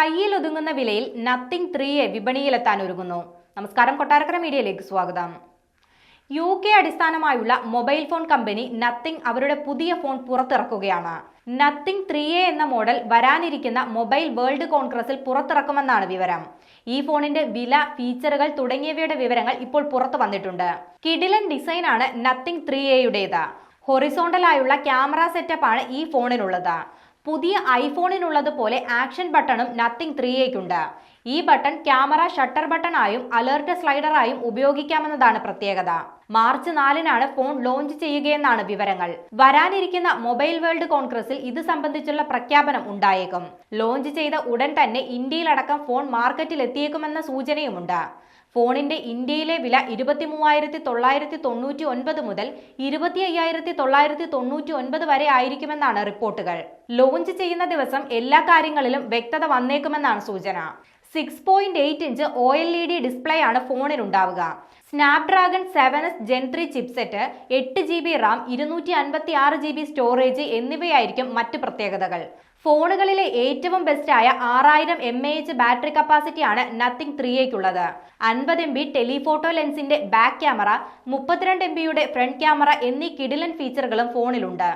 കയ്യിൽ ഒതുങ്ങുന്ന വിലയിൽ നത്തിങ് 3A വിപണിയിലെത്താൻ ഒരുങ്ങുന്നു. നമസ്കാരം, കൊട്ടാരക്കര മീഡിയയിലേക്ക് സ്വാഗതം. UK അടിസ്ഥാനമായുള്ള മൊബൈൽ ഫോൺ കമ്പനി നത്തിങ് അവരുടെ പുതിയ ഫോൺ പുറത്തിറക്കുകയാണ്. നത്തിങ് 3A എന്ന മോഡൽ വരാനിരിക്കുന്ന മൊബൈൽ വേൾഡ് കോൺഗ്രസിൽ പുറത്തിറക്കുമെന്നാണ് വിവരം. ഈ ഫോണിന്റെ വില, ഫീച്ചറുകൾ തുടങ്ങിയവയുടെ വിവരങ്ങൾ ഇപ്പോൾ പുറത്തു വന്നിട്ടുണ്ട്. കിടിലൻ ഡിസൈനാണ് നത്തിങ് 3Aയുടേത്. ഹൊറിസോണ്ടലായുള്ള ക്യാമറ സെറ്റപ്പാണ് ഈ ഫോണിനുള്ളത്. പുതിയ ഐഫോണിനുള്ളതുപോലെ ആക്ഷൻ ബട്ടണും നത്തിങ് 3Aയ്ക്കുണ്ട്. ഈ ബട്ടൺ ക്യാമറ ഷട്ടർ ബട്ടണായും അലേർട്ട് സ്ലൈഡറായും ഉപയോഗിക്കാമെന്നതാണ് പ്രത്യേകത. മാർച്ച് 4-നാണ് ഫോൺ ലോഞ്ച് ചെയ്യുകയെന്നാണ് വിവരങ്ങൾ. വരാനിരിക്കുന്ന മൊബൈൽ വേൾഡ് കോൺഗ്രസിൽ ഇത് സംബന്ധിച്ചുള്ള പ്രഖ്യാപനം ഉണ്ടായേക്കും. ലോഞ്ച് ചെയ്ത ഉടൻ തന്നെ ഇന്ത്യയിലടക്കം ഫോൺ മാർക്കറ്റിൽ എത്തിയേക്കുമെന്ന സൂചനയുമുണ്ട്. ഫോണിന്റെ ഇന്ത്യയിലെ വില 23,999 മുതൽ 25,999 വരെ ആയിരിക്കുമെന്നാണ് റിപ്പോർട്ടുകൾ. ലോഞ്ച് ചെയ്യുന്ന ദിവസം എല്ലാ കാര്യങ്ങളിലും വ്യക്തത വന്നേക്കുമെന്നാണ് സൂചന. 6.8 ഇഞ്ച് OLED ഡിസ്പ്ലേ ആണ് ഫോണിനുണ്ടാവുക. Snapdragon 7S Gen 3 chipset, 8GB RAM, 256GB storage എന്നിവയായിരിക്കും മറ്റു പ്രത്യേകതകൾ. ഫോണുകളിലെ ഏറ്റവും ബെസ്റ്റായ 6000 mAh ബാറ്ററി കപ്പാസിറ്റിയാണ് നത്തിങ് 3Aയ്ക്കുള്ളത്. 50 MB ടെലിഫോട്ടോ ലെൻസിന്റെ ബാക്ക് ക്യാമറ, 32 MBയുടെ ഫ്രണ്ട് ക്യാമറ എന്നീ കിടിലൻ ഫീച്ചറുകളും ഫോണിലുണ്ട്.